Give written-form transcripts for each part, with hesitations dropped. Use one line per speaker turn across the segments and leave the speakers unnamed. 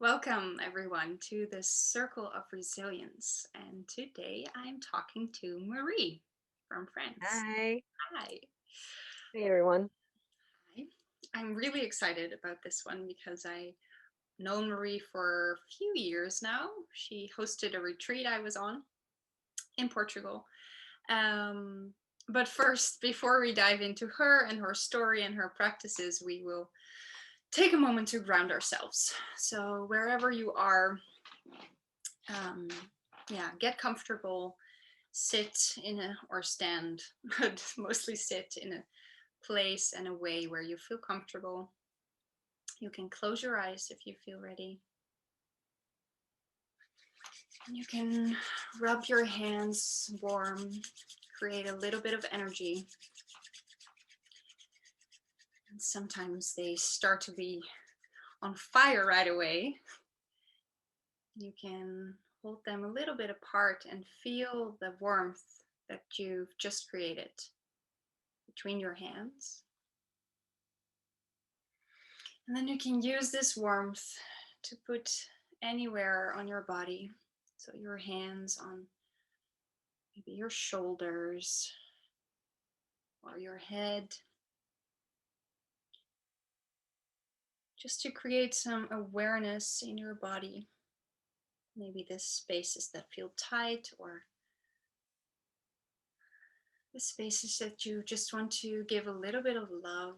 Welcome, everyone, to the Circle of Resilience. And today I'm talking to Marie from France.
Hi.
Hi.
Hey, everyone.
Hi. I'm really excited about this one because I know Marie for a few years now. She hosted a retreat I was on in Portugal. Um, but first, before we dive into her and her story and her practices, we will take a moment to ground ourselves. So, wherever you are, um, yeah, get comfortable, sit in a or stand, but mostly sit in a place and a way where you feel comfortable. You can close your eyes if you feel ready. And you can rub your hands warm, create a little bit of energy. And sometimes they start to be on fire right away. You can hold them a little bit apart and feel the warmth that you've just created between your hands. And then you can use this warmth to put anywhere on your body. So your hands on maybe your shoulders or your head, just to create some awareness in your body. Maybe the spaces that feel tight or the spaces that you just want to give a little bit of love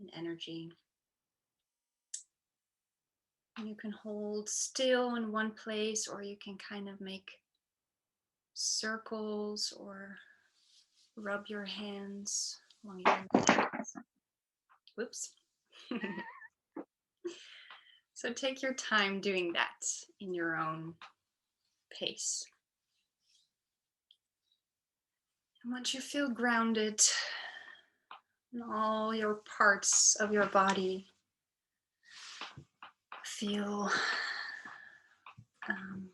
and energy. And you can hold still in one place, or you can kind of make circles or rub your hands along your legs. Whoops. So take your time doing that in your own pace. And once you feel grounded in all your parts of your body, feel um,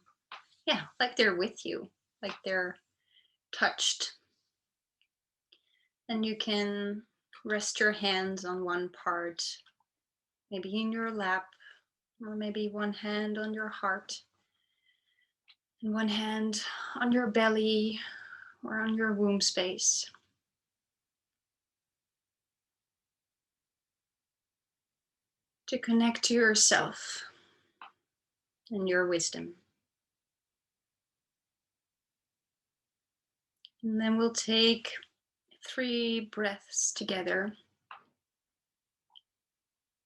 like they're with you, like they're touched. And you can rest your hands on one part, maybe in your lap, or maybe one hand on your heart, and one hand on your belly or on your womb space. To connect to yourself and your wisdom. And then we'll take 3 breaths together.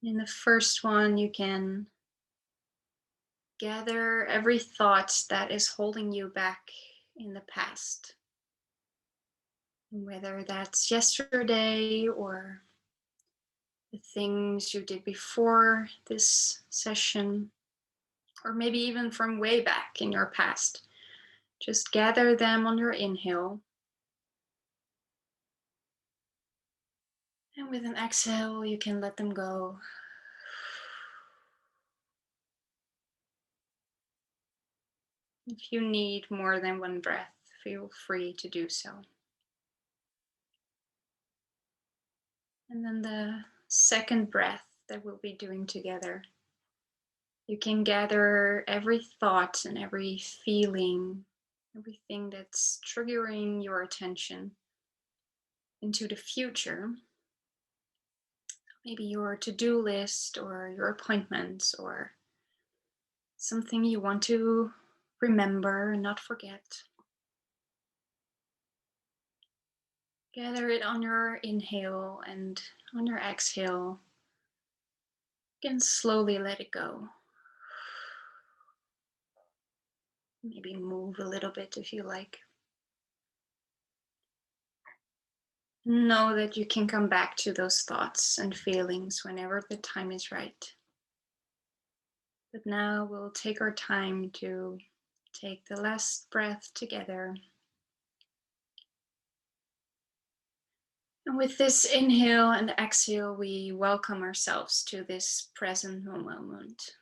In the first one, you can gather every thought that is holding you back in the past. Whether that's yesterday or the things you did before this session, or maybe even from way back in your past. Just gather them on your inhale. And with an exhale, you can let them go. If you need more than one breath, feel free to do so. And then the second breath that we'll be doing together, you can gather every thought and every feeling, everything that's triggering your attention into the future. Maybe your to-do list or your appointments or something you want to remember and not forget. Gather it on your inhale, and on your exhale, you can slowly let it go. Maybe move a little bit if you like. Know that you can come back to those thoughts and feelings whenever the time is right. But now we'll take our time to take the last breath together. And with this inhale and exhale, we welcome ourselves to this present moment.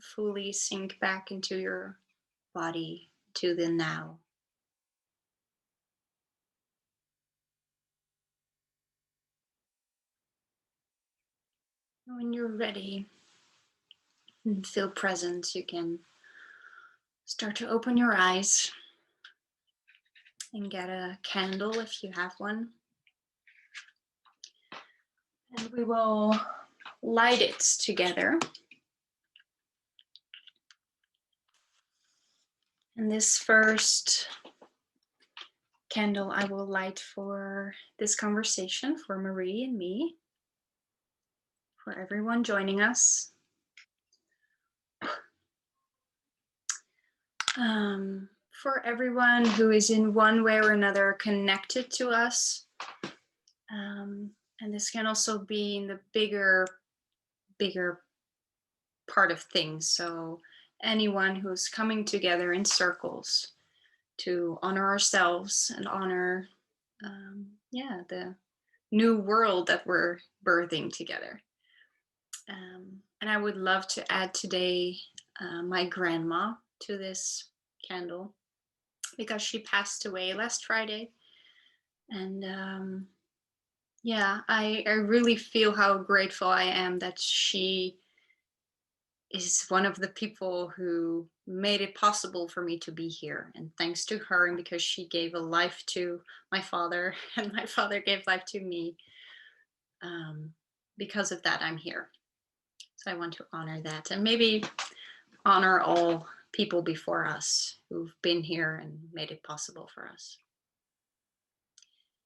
Fully sink back into your body, to the now. When you're ready and feel present, you can start to open your eyes and get a candle if you have one. And we will light it together. And this first candle I will light for this conversation for Marie and me, for everyone joining us. For everyone who is in one way or another connected to us. And this can also be in the bigger part of things. So anyone who's coming together in circles to honor ourselves and honor, the new world that we're birthing together. And I would love to add today my grandma to this candle because she passed away last Friday. And I really feel how grateful I am that she is one of the people who made it possible for me to be here. And thanks to her, and because she gave a life to my father, and my father gave life to me, because of that, I'm here. So I want to honor that and maybe honor all people before us who've been here and made it possible for us.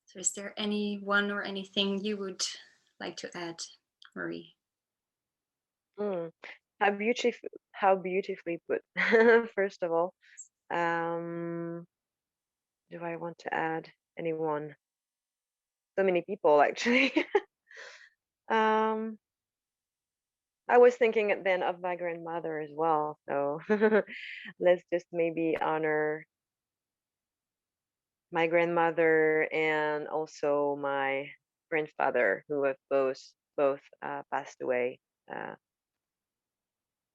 So is there anyone or anything you would like to add, Marie?
Mm. How beautifully put. First of all, um, do I want to add anyone? So many people, actually. um, I was thinking then of my grandmother as well. So let's just maybe honor my grandmother and also my grandfather, who have both passed away uh,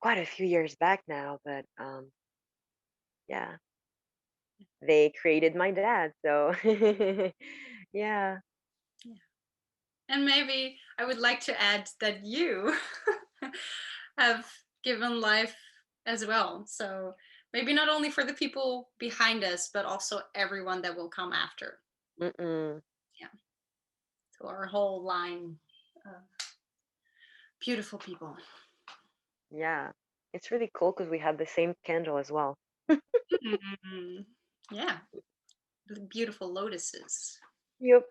quite a few years back now. But yeah, they created my dad, so yeah.
Yeah. And maybe I would like to add that you have given life as well. So maybe not only for the people behind us, but also everyone that will come after.
Mm-mm.
Yeah. So our whole line of beautiful people.
Yeah, it's really cool because we had the same candle as well.
Mm, yeah. The beautiful lotuses.
Yep.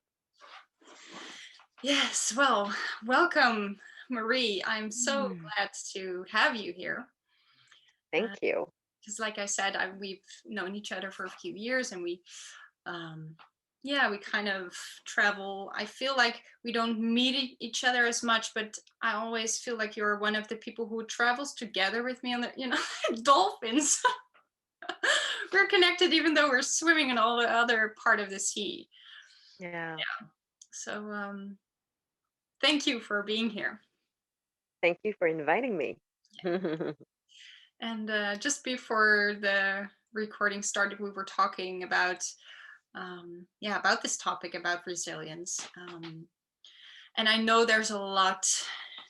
Yes. Well, welcome, Marie. I'm so
Mm.
glad to have you here.
Thank you.
Because, like I said, we've known each other for a few years, and um, we kind of travel. I feel like we don't meet each other as much, but I always feel like you're one of the people who travels together with me on the, dolphins. We're connected even though we're swimming in all the other part of the sea.
Yeah.
So thank you for being here.
Thank you for inviting me.
And just before the recording started, we were talking about about this topic about resilience. And I know there's a lot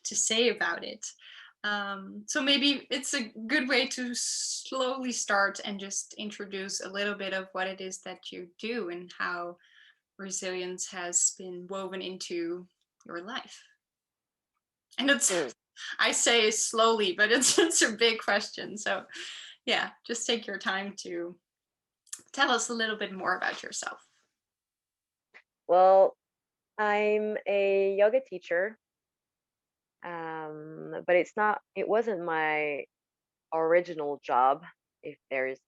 to say about it. So maybe it's a good way to slowly start and just introduce a little bit of what it is that you do and how resilience has been woven into your life. And it's,
Mm.
I say slowly, but it's a big question. So yeah, just take your time to tell us a little bit more about yourself.
Well, I'm a yoga teacher, but it wasn't my original job, if there is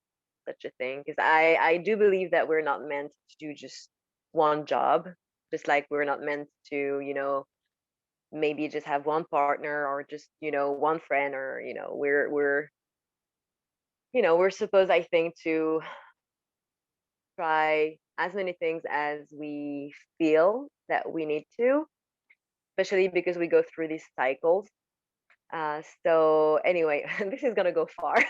such a thing, because I do believe that we're not meant to do just one job, just like we're not meant to, maybe just have one partner or just, one friend, or, we're supposed, I think, to try as many things as we feel that we need to, especially because we go through these cycles. So anyway, this is gonna go far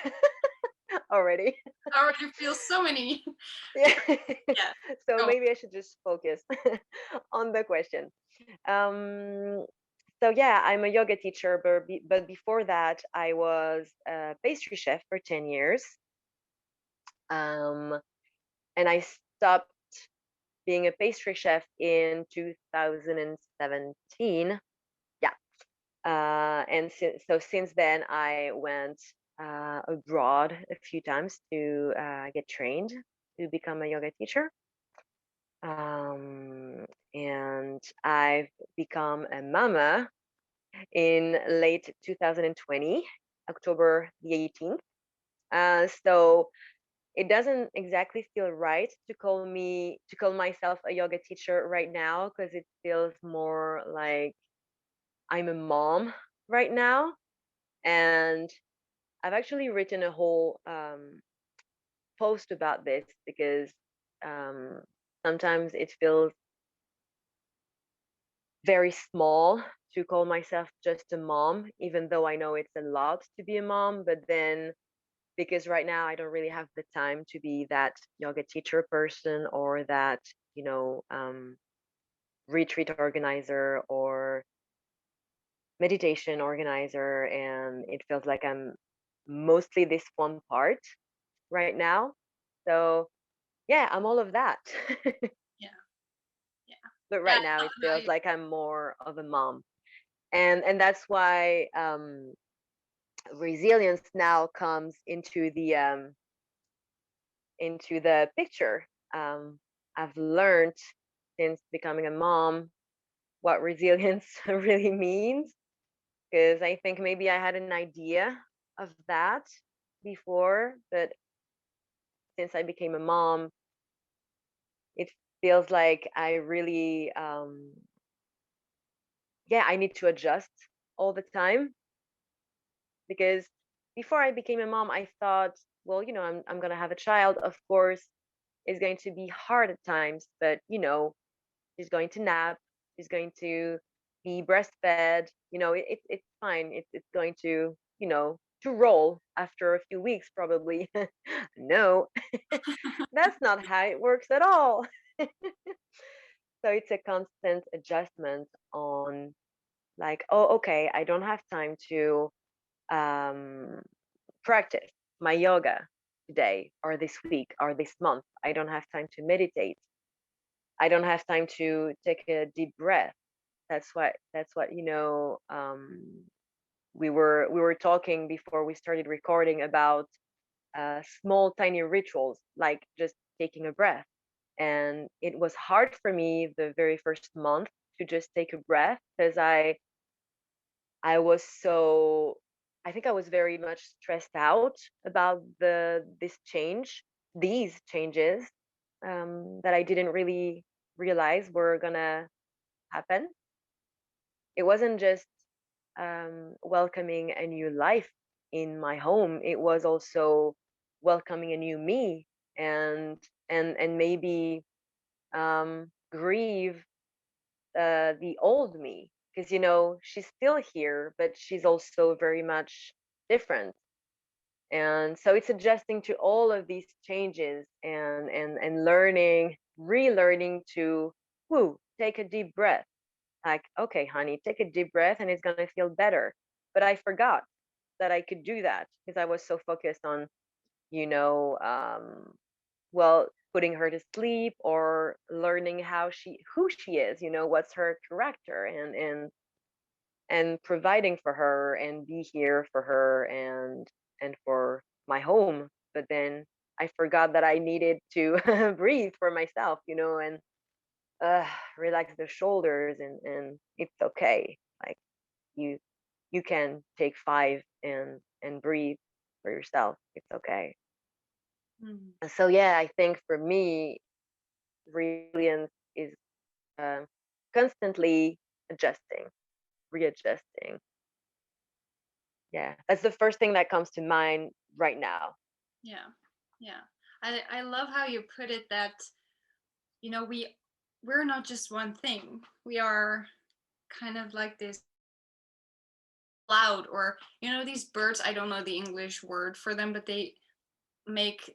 already.
I already feel so many.
Yeah.
Yeah,
So
go.
maybe I should just focus on the question. Um, So yeah, I'm a yoga teacher, but before that, I was a pastry chef for 10 years. Um, and I stopped being a pastry chef in 2017. Yeah. And so since then, I went abroad a few times to get trained to become a yoga teacher. Um, and I've become a mama in late 2020, October the 18th. So it doesn't exactly feel right to call myself a yoga teacher right now, because it feels more like I'm a mom right now. And I've actually written a whole post about this, because um, sometimes it feels very small to call myself just a mom, even though I know it's a lot to be a mom. But then, because right now I don't really have the time to be that yoga teacher person, or that, you know, retreat organizer or meditation organizer. And it feels like I'm mostly this one part right now. So yeah, I'm all of that.
Yeah, yeah,
But
yeah.
right now it
No,
feels like I'm more of a mom. And that's why resilience now comes into the picture. um, I've learned since becoming a mom what resilience really means, because I think maybe I had an idea of that before, but since I became a mom, it feels like I really, yeah, I need to adjust all the time. Because before I became a mom, I thought, well, I'm gonna have a child. Of course, it's going to be hard at times, but she's going to nap, she's going to be breastfed. It's fine. It's going to roll after a few weeks, probably. No, that's not how it works at all. So it's a constant adjustment on, like, oh, okay, I don't have time to um, practice my yoga today or this week or this month. I don't have time to meditate. I don't have time to take a deep breath. That's what we were talking before we started recording about small tiny rituals, like just taking a breath. And it was hard for me the very first month to just take a breath, because I was so I think I was very much stressed out about these changes that I didn't really realize were gonna happen. It wasn't just welcoming a new life in my home. It was also welcoming a new me, and maybe grieve the old me, because she's still here, but she's also very much different. And so it's adjusting to all of these changes, and relearning to take a deep breath. Like, okay, honey, take a deep breath and it's going to feel better. But I forgot that I could do that, because I was so focused on, you know um well, putting her to sleep, or learning who she is, what's her character, and providing for her, and be here for her, and for my home. But then I forgot that I needed to breathe for myself, and uh, relax the shoulders, and it's okay. Like, you you can take 5 and breathe for yourself. It's okay.
Mm.
So yeah, I think for me, resilience is uh, constantly adjusting, readjusting. Yeah, that's the first thing that comes to mind right now.
Yeah, yeah. I love how you put it that we're not just one thing. We are kind of like this cloud, or these birds. I don't know the English word for them, but they make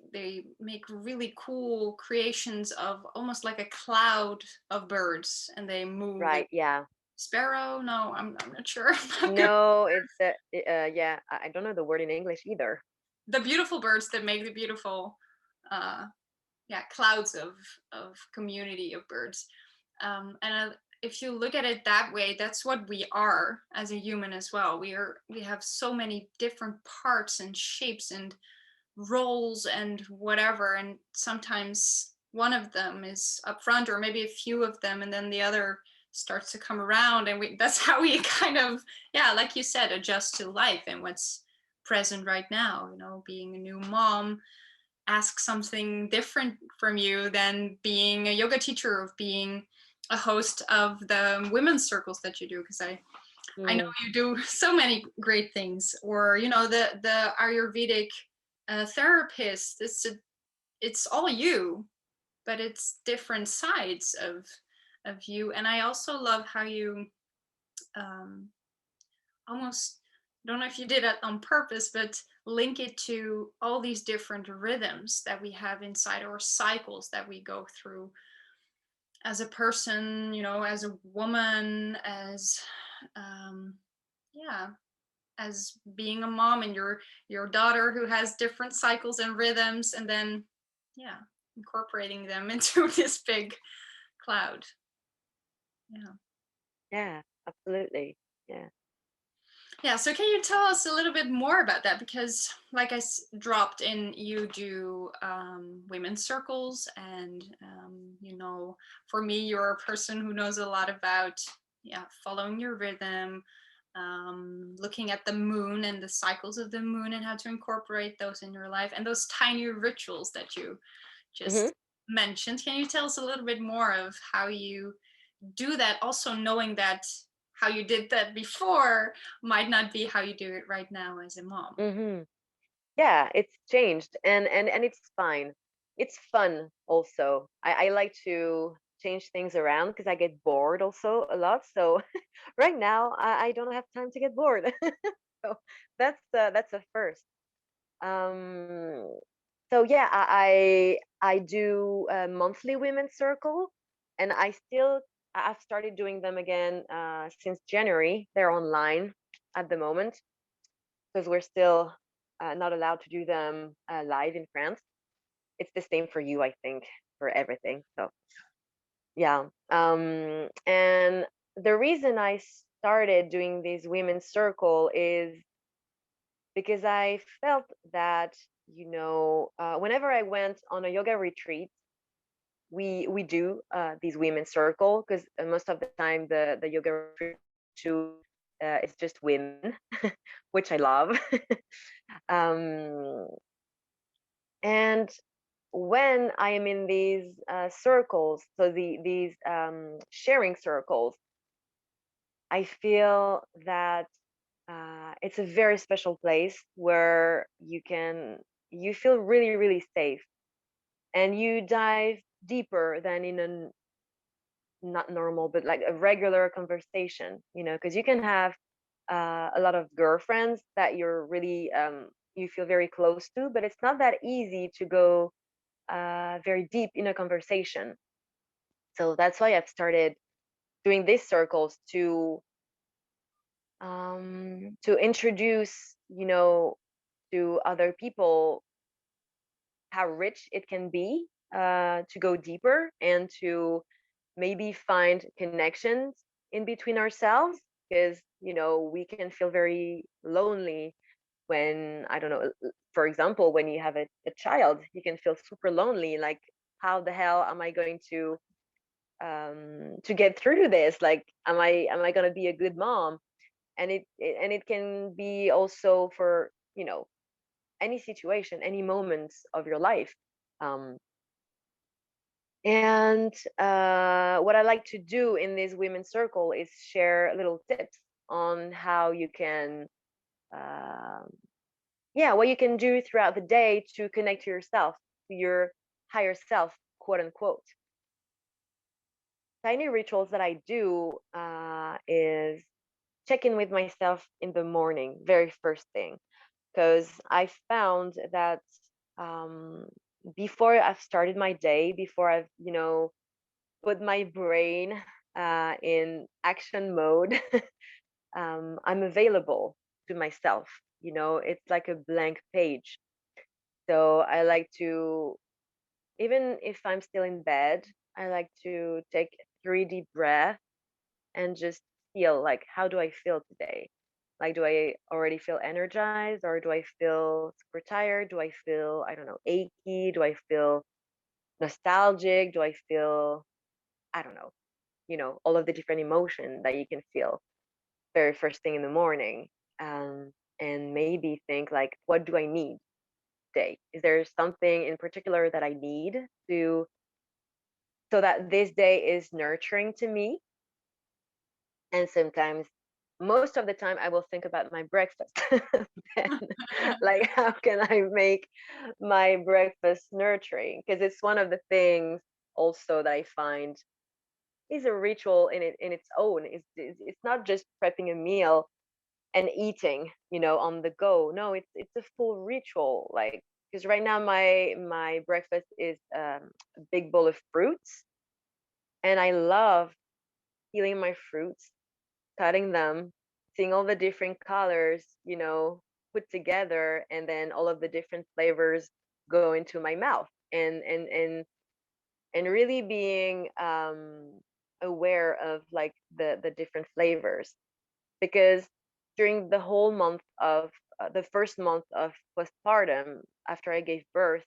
really cool creations of almost like a cloud of birds, and they move.
Right? Yeah.
Sparrow? No, I'm not sure. I'm not good.
No, it's yeah, I don't know the word in English either.
The beautiful birds that make the beautiful, uh, yeah, clouds of community of birds. And if you look at it that way, that's what we are as a human as well. We have so many different parts and shapes and roles and whatever, and sometimes one of them is up front, or maybe a few of them, and then the other starts to come around, and that's how we kind of, yeah, like you said, adjust to life and what's present right now. Being a new mom asks something different from you than being a yoga teacher, of being a host of the women's circles that you do, because I know
Mm,
you do so many great things, or the Ayurvedic therapist. It's all you, but it's different sides of you. And I also love how you um, almost, I don't know if you did it on purpose, but link it to all these different rhythms that we have inside, or cycles that we go through as a person, as a woman, as um, yeah, as being a mom, and your daughter who has different cycles and rhythms, and then, yeah, incorporating them into this big cloud. Yeah.
yeah, absolutely. Yeah.
Yeah, so can you tell us a little bit more about that? Because, like dropped in, you do women's circles, and for me, you're a person who knows a lot about, yeah, following your rhythm, looking at the moon and the cycles of the moon, and how to incorporate those in your life, and those tiny rituals that you
Hmm.
just mentioned. Can you tell us a little bit more of how you do that, also knowing that how you did that before might not be how you do it right now as a mom?
Hmm. Yeah, it's changed, and it's fine. It's fun also. I like to change things around because I get bored also a lot. So right now I don't have time to get bored. So that's a first. Um, so yeah, I do a monthly women's circle, and I've started doing them again since January. They're online at the moment because we're still not allowed to do them live in France. It's the same for you, I think, for everything. So yeah, and the reason I started doing this women's circle is because I felt that, whenever I went on a yoga retreat, we do these women's circle because most of the time the yoga retreat too it's just women, which I love. um, and when I am in these circles, so these sharing circles, I feel that it's a very special place where you feel really really safe, and you dive deeper than in a not normal but like a regular conversation, because you can have a lot of girlfriends that you feel very close to, but it's not that easy to go very deep in a conversation. So that's why I've started doing these circles to introduce, to other people how rich it can be, to go deeper and to maybe find connections in between ourselves, because we can feel very lonely when, I don't know, for example, when you have a child, you can feel super lonely, like how the hell am I going to get through this, like am I going to be a good mom? And it can be also for any situation, any moments of your life. um, and what I like to do in this women's circle is share little tips on how you can, um, yeah, what you can do throughout the day to connect to yourself, to your higher self, quote unquote. Tiny rituals that I do is check in with myself in the morning, very first thing, because I found that um, before I've started my day, before I've put my brain in action mode, I'm available to myself. It's like a blank page. So I like to, even if I'm still in bed, I like to take 3 deep breaths and just feel like, how do I feel today? Like, do I already feel energized, or do I feel super tired? Do I feel, I don't know, achy? Do I feel nostalgic? Do I feel, I don't know, all of the different emotions that you can feel very first thing in the morning. Um, and maybe think like, what do I need today? Is there something in particular that I need to, so that this day is nurturing to me? And sometimes, most of the time, I will think about my breakfast. Then, like, how can I make my breakfast nurturing? Because it's one of the things also that I find is a ritual in its own. It's not just prepping a meal and eating, on the go. No, it's a full ritual. Like, because right now my breakfast is a big bowl of fruits, and I love peeling my fruits, cutting them, seeing all the different colors, put together, and then all of the different flavors go into my mouth, and really being aware of like the different flavors, because during the whole month of the first month of postpartum after I gave birth,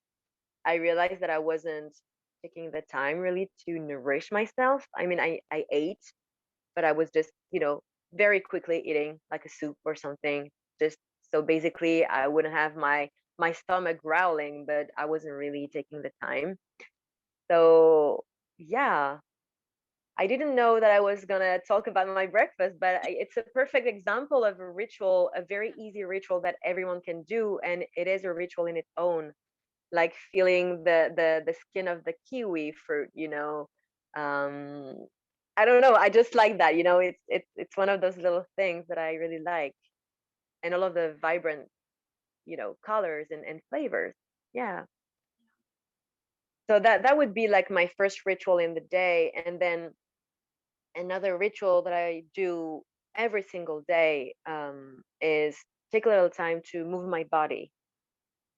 I realized that I wasn't taking the time really to nourish myself. I mean, I ate, but I was just, very quickly eating like a soup or something. Just so basically I wouldn't have my stomach growling, but I wasn't really taking the time. So yeah, I didn't know that I was gonna talk about my breakfast, but it's a perfect example of a ritual, a very easy ritual that everyone can do, and it is a ritual in its own. Like feeling the skin of the kiwi fruit, Um, I don't know. I just like that. It's one of those little things that I really like, and all of the vibrant, colors and flavors. Yeah. So that would be like my first ritual in the day, and then another ritual that I do every single day is take a little time to move my body,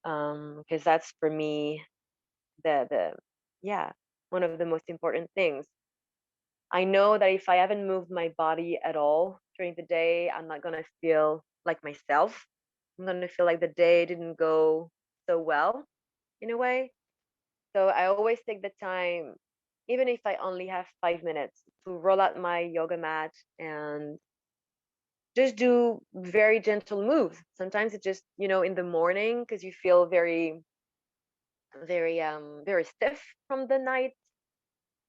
because that's for me the yeah, one of the most important things. I know that if I haven't moved my body at all during the day, I'm not gonna feel like myself. I'm gonna feel like the day didn't go so well in a way. So I always take the time, even if I only have 5 minutes, to roll out my yoga mat and just do very gentle moves. Sometimes it's just, in the morning, because you feel very, very stiff from the night.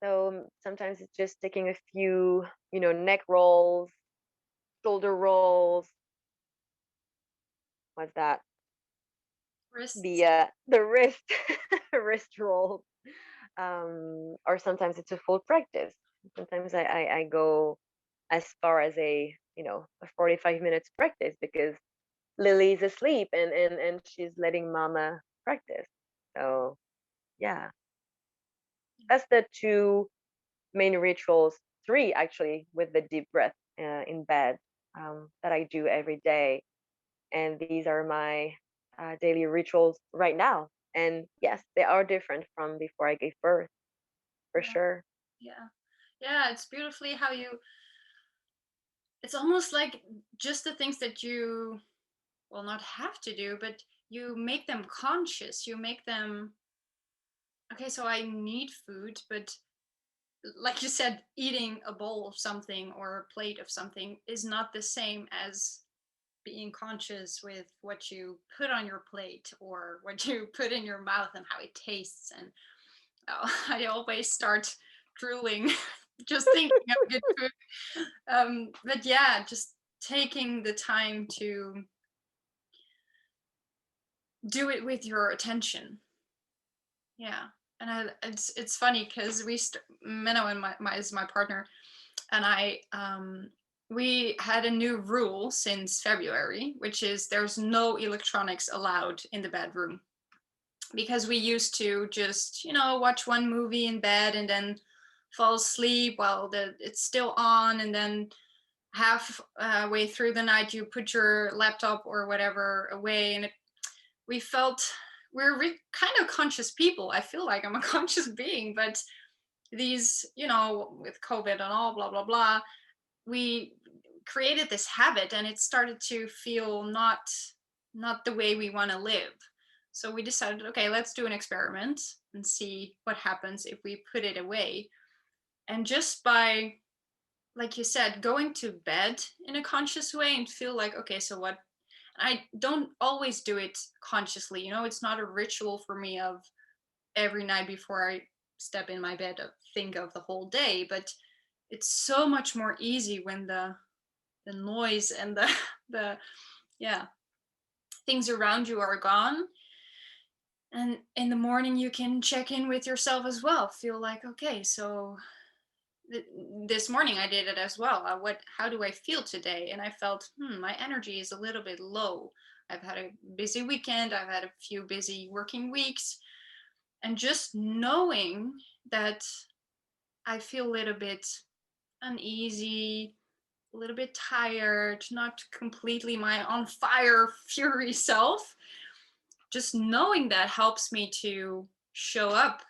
So sometimes it's just taking a few, neck rolls, shoulder rolls. What's that?
Wrists.
The wrist wrist rolls. Or sometimes it's a full practice. Sometimes I go as far as a 45 minutes practice, because Lily's asleep, and she's letting mama practice. So yeah, that's the two main rituals, three actually, with the deep breath in bed, that I do every day. And these are my daily rituals right now. And yes, they are different from before I gave birth, for
Yeah,
sure.
yeah, yeah. It's beautifully how you. It's almost like just the things that you will not have to do, but you make them conscious. You make them okay. So I need food, but like you said, eating a bowl of something or a plate of something is not the same as being conscious with what you put on your plate or what you put in your mouth and how it tastes. And I always start drooling just thinking of good food. But yeah, just taking the time to do it with your attention. Yeah. And it's funny because Menno and my is my partner, and we had a new rule since February, which is there's no electronics allowed in the bedroom, because we used to just watch one movie in bed and then fall asleep while it's still on, and then half way through the night you put your laptop or whatever away, and we felt we're kind of conscious people. I feel like I'm a conscious being, but these, with COVID and all, blah blah blah, we created this habit, and it started to feel not the way we want to live. So we decided, okay, let's do an experiment and see what happens if we put it away. And just by, like you said, going to bed in a conscious way and feel like, okay, so what, I don't always do it consciously. It's not a ritual for me of every night before I step in my bed to think of the whole day, but it's so much more easy when the noise and the yeah, things around you are gone. And in the morning you can check in with yourself as well. Feel like, okay, so th- this morning I did it as well. How do I feel today? And I felt, my energy is a little bit low. I've had a busy weekend, I've had a few busy working weeks, and just knowing that I feel a little bit uneasy, a little bit tired, not completely my on fire fury self. Just knowing that helps me to show up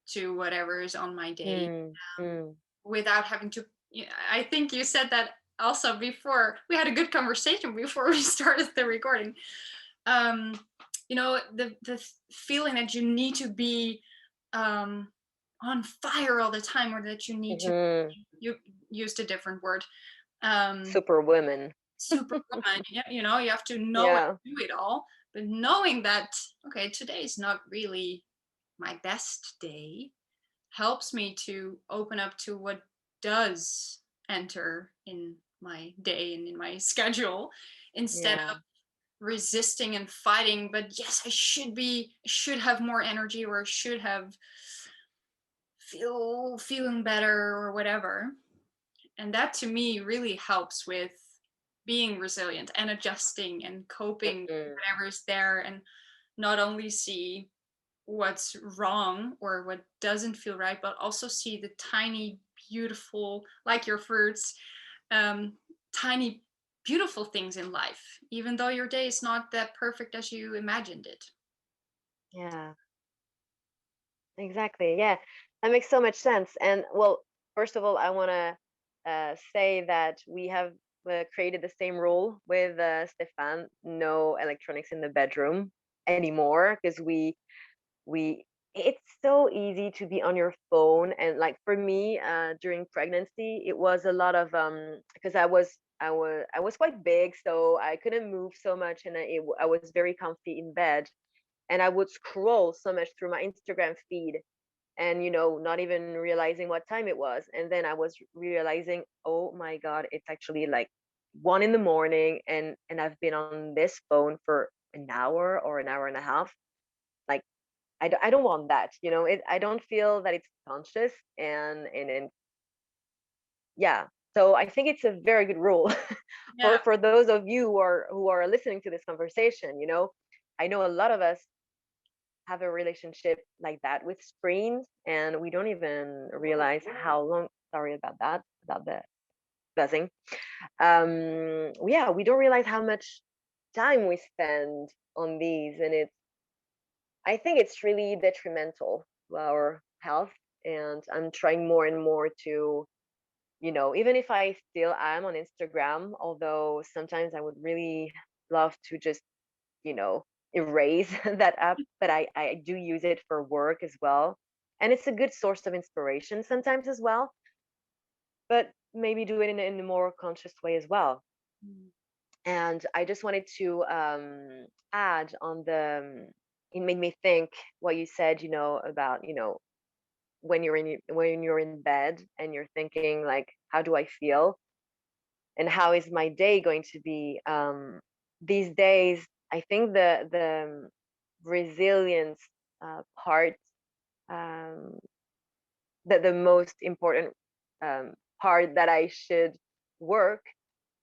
to whatever is on my day,
Mm, mm,
without having to. I think you said that also before. We had a good conversation before we started the recording. um the feeling that you need to be um on fire all the time, or that you need to,
mhm.
you used a different word, um
Superwoman.
superwoman. Yeah, you have to know and
Yeah.
do it all. But knowing that, okay, today is not really my best day, helps me to open up to what does enter in my day and in my schedule, instead
Yeah.
of resisting and fighting. But yes, I should have more energy, or I should have feeling better or whatever. And that to me really helps with being resilient and adjusting and coping with
Mm,
whatever's there, and not only see what's wrong or what doesn't feel right, but also see the tiny beautiful, like your fruits, um, tiny beautiful things in life, even though your day is not that perfect as you imagined it.
yeah, exactly. Yeah, that makes so much sense. And well, first of all, I want to say that we have created the same rule with Stefan: no electronics in the bedroom anymore, because we it's so easy to be on your phone. And like for me, during pregnancy, it was a lot of because I was quite big, so I couldn't move so much, and I was very comfy in bed, and I would scroll so much through my Instagram feed, and not even realizing what time it was. And then I was realizing, oh my god, it's actually like 1 in the morning, and I've been on this phone for an hour or an hour and a half. Like I don't want that. I don't feel that it's conscious. And yeah, so I think it's a very good rule
Yeah.
for those of you who are listening to this conversation. I know a lot of us have a relationship like that with screens, and we don't even realize how long. Sorry about that, about the buzzing. Yeah, we don't realize how much time we spend on these, and I think it's really detrimental to our health. And I'm trying more and more to, even if I still am on Instagram, although sometimes I would really love to just, you know, erase that app, but I do use it for work as well. And it's a good source of inspiration sometimes as well, but maybe do it in a more conscious way as well.
Mm.
And I just wanted to add on it made me think what you said, about, when you're in bed and you're thinking like, how do I feel? And how is my day going to be? These days, I think the resilience part, um, that the most important part that I should work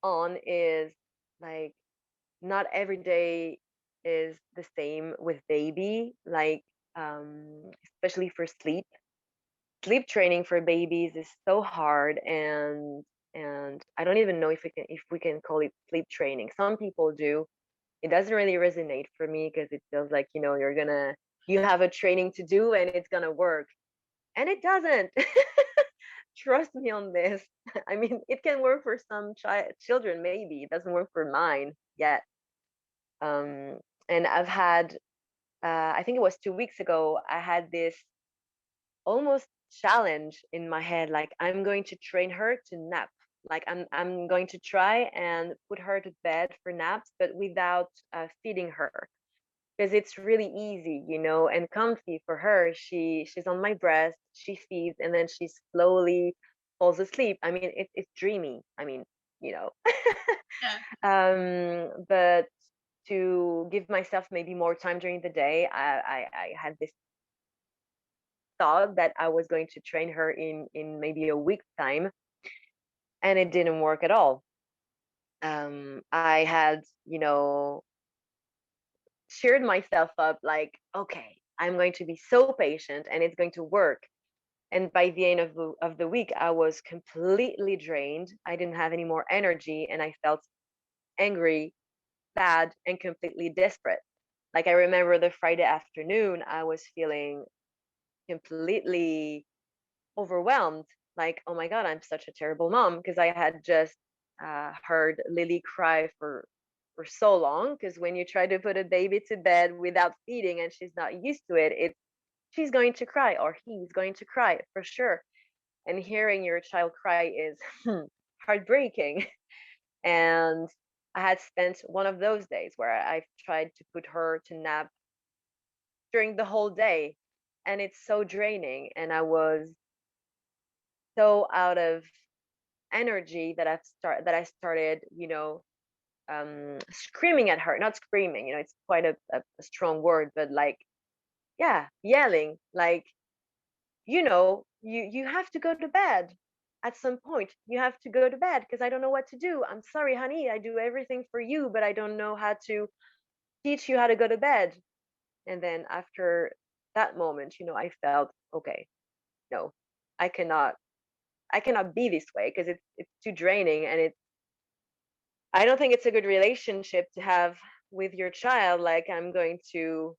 on is like, not every day is the same with baby, like especially for sleep. sleep training for babies is so hard, and I don't even know if we can call it sleep training. Some people do. It doesn't really resonate for me because it feels like, you have a training to do and it's gonna work. And it doesn't. Trust me on this. I mean, it can work for some children, maybe. It doesn't work for mine yet. Um, and I've had, I think it was 2 weeks ago, I had this almost challenge in my head, like I'm going to train her to nap. Like I'm going to try and put her to bed for naps, but without feeding her, because it's really easy, and comfy for her. She's on my breast, she feeds, and then she slowly falls asleep. I mean, it's dreamy. I mean, you know.
Yeah.
But to give myself maybe more time during the day, I had this thought that I was going to train her in maybe a week's time, and it didn't work at all. I had, cheered myself up like, okay, I'm going to be so patient and it's going to work. And by the end of the week, I was completely drained. I didn't have any more energy and I felt angry, sad, and completely desperate. Like I remember the Friday afternoon, I was feeling completely overwhelmed. Like, oh my God, I'm such a terrible mom, because I had just heard Lily cry for so long. Because when you try to put a baby to bed without feeding and she's not used to it, she's going to cry, or he's going to cry for sure. And hearing your child cry is heartbreaking. And I had spent one of those days where I tried to put her to nap during the whole day, and it's so draining. And I was so out of energy that I started, screaming at her. Not screaming, it's quite a strong word, but like, yeah, yelling, like, you have to go to bed. At some point you have to go to bed because I don't know what to do. I'm sorry, honey, I do everything for you, but I don't know how to teach you how to go to bed. And then after that moment, I felt, okay, no, i cannot I cannot be this way, because it's too draining, and I don't think it's a good relationship to have with your child. Like, I'm going to,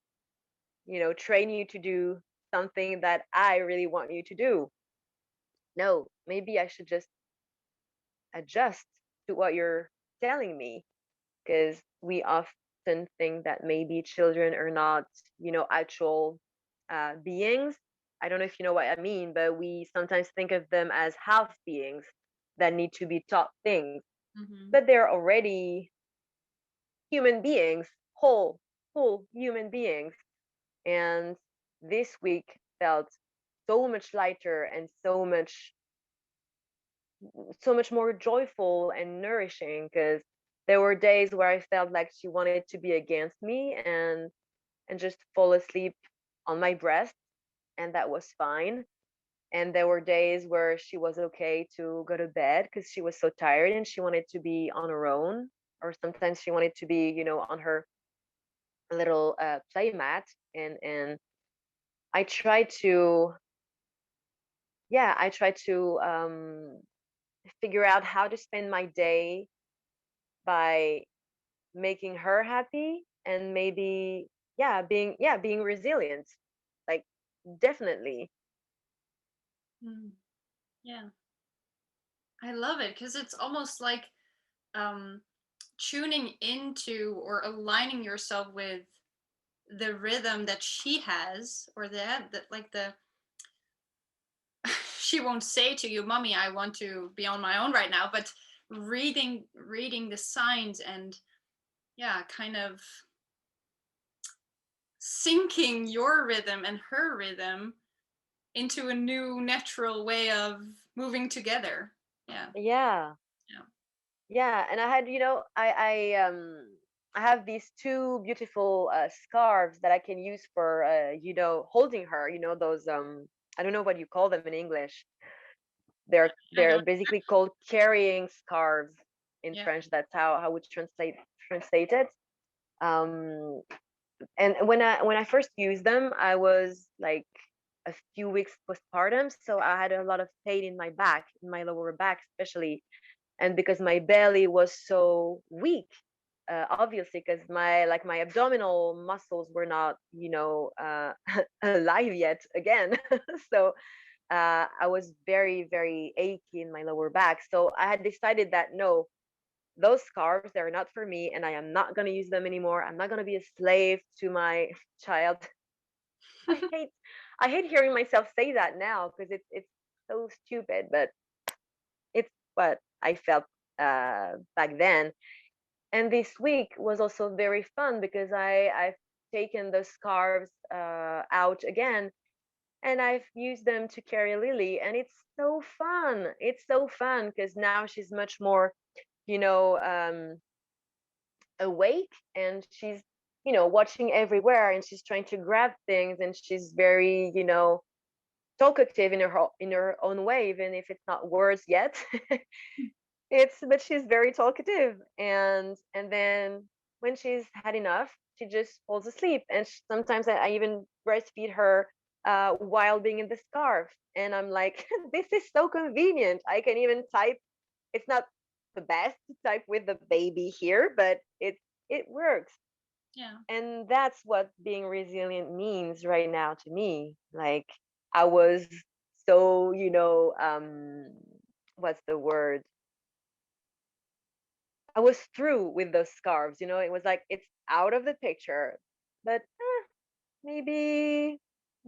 train you to do something that I really want you to do. No, maybe I should just adjust to what you're telling me, because we often think that maybe children are not, actual beings. I don't know if you know what I mean, but we sometimes think of them as house beings that need to be taught things,
Hmm.
but they're already human beings, whole human beings. And this week felt so much lighter and so much more joyful and nourishing, because there were days where I felt like she wanted to be against me and just fall asleep on my breast, and that was fine. And there were days where she was okay to go to bed because she was so tired and she wanted to be on her own, or sometimes she wanted to be, on her little play mat. And I try to, yeah, I try to figure out how to spend my day by making her happy, and maybe, being resilient, like, definitely.
Mm. Yeah, I love it because it's almost like um, tuning into or aligning yourself with the rhythm that she has, or that like the she won't say to you, "Mommy, I want to be on my own right now," but reading the signs and yeah, kind of syncing your rhythm and her rhythm into a new natural way of moving together. Yeah.
Yeah.
Yeah.
Yeah, and I had, I have these two beautiful scarves that I can use for, holding her. Those, I don't know what you call them in English.
I
They're
don't.
basically called carrying scarves in
Yeah.
French. That's how we translate it. Um, and when I first used them, I was like a few weeks postpartum, so I had a lot of pain in my back, in my lower back especially, and because my belly was so weak, obviously, because my abdominal muscles were not, alive yet again. So I was very, very achy in my lower back. So I had decided that no, those scarves, they're not for me, and I am not going to use them anymore. I'm not going to be a slave to my child. I hate I hate hearing myself say that now because it's so stupid, but it's what I felt back then. And this week was also very fun because I've taken the scarves out again, and I've used them to carry Lily, and it's so fun. It's so fun because now she's much more, you know, awake, and she's, watching everywhere, and she's trying to grab things, and she's very, talkative in her own way, even if it's not words yet. It's but she's very talkative, and then when she's had enough, she just falls asleep, and sometimes I even breastfeed her while being in the scarf, and I'm like, this is so convenient. I can even type. It's not the best to type with the baby here, but it works.
Yeah.
And that's what being resilient means right now to me. Like, I was so, what's the word? I was through with those scarves, it was like it's out of the picture, but maybe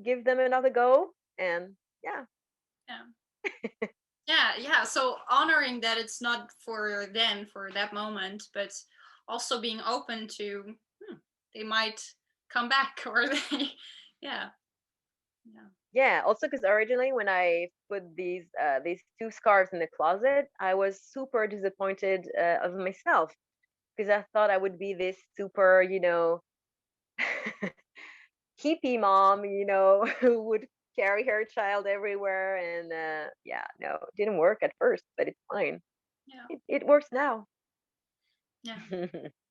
give them another go. And yeah.
Yeah. Yeah, yeah. So honoring that it's not for then, for that moment, but also being open to they might come back or they, yeah, yeah,
Yeah, also because originally when I put these two scarves in the closet, I was super disappointed of myself because I thought I would be this super, hippie mom, who would carry her child everywhere. And yeah, no, it didn't work at first, but it's fine.
yeah,
It works now.
yeah,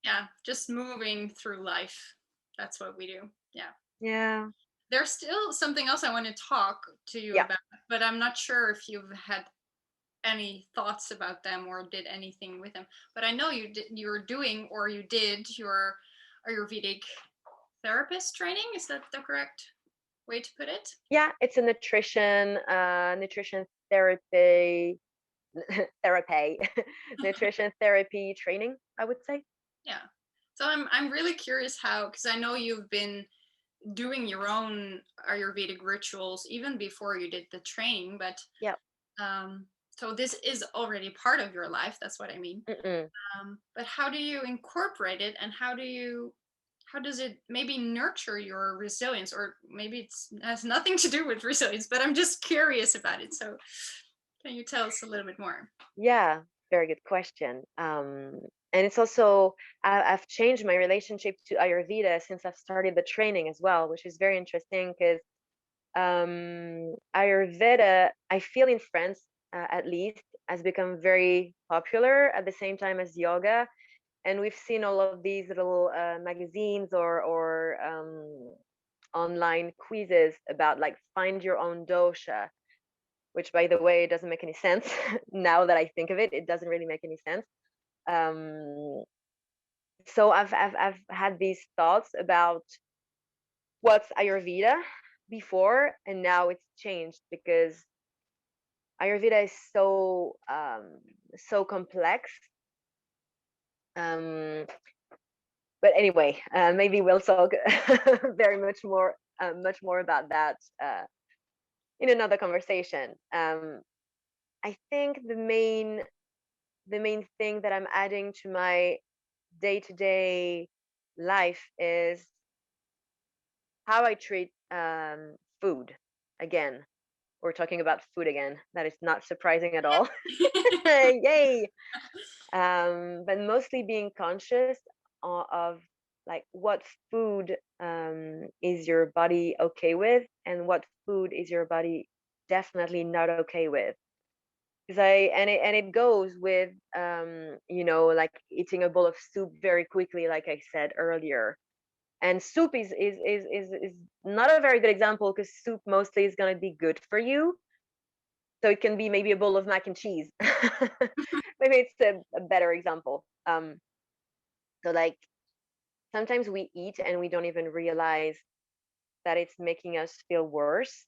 yeah. Just moving through life. That's what we do. Yeah.
Yeah.
There's still something else I want to talk to you
Yeah.
about, but I'm not sure if you've had any thoughts about them or did anything with them. But I know you're doing or you did your Ayurvedic therapist training. Is that the correct way to put it?
Yeah, it's a nutrition therapy therapy nutrition therapy training, I would say.
Yeah. So I'm really curious how, because I know you've been doing your own Ayurvedic rituals even before you did the training, but
Yeah.
um, so this is already part of your life. That's what I mean.
Mm-mm.
But how do you incorporate it, and how does it maybe nurture your resilience, or maybe it's has nothing to do with resilience? But I'm just curious about it. So can you tell us a little bit more?
Yeah, very good question. And it's also I've changed my relationship to Ayurveda since I've started the training as well, which is very interesting because Ayurveda, I feel in France at least, has become very popular at the same time as yoga. And we've seen all of these little magazines or online quizzes about like find your own dosha, which by the way doesn't make any sense. Now that I think of it, it doesn't really make any sense. um so I've had these thoughts about what's Ayurveda before, and now it's changed because Ayurveda is so complex. um but anyway, maybe we'll talk very much more about that in another conversation. I think the main thing that I'm adding to my day-to-day life is how I treat food. Again, we're talking about food again. That is not surprising at all. Yay! But mostly being conscious of like what food is your body okay with, and what food is your body definitely not okay with. Because it goes with like eating a bowl of soup very quickly, like I said earlier. And soup is not a very good example because soup mostly is going to be good for you. So it can be maybe a bowl of mac and cheese. Maybe it's a better example. So like sometimes we eat and we don't even realize that it's making us feel worse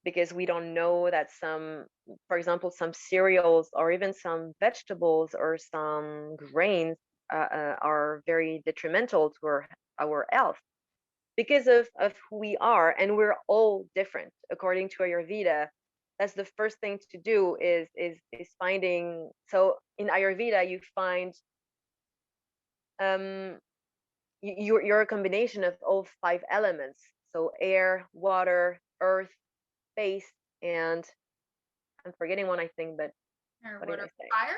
because we don't know that some, for example, some cereals or even some vegetables or some grains are very detrimental to our health because of who we are, and we're all different according to Ayurveda. That's the first thing to do is finding. So in Ayurveda you find um you're a combination of all five elements, so air, water, earth, space, and I'm forgetting one, I think, but
Air,
what did I
water,
say?
fire.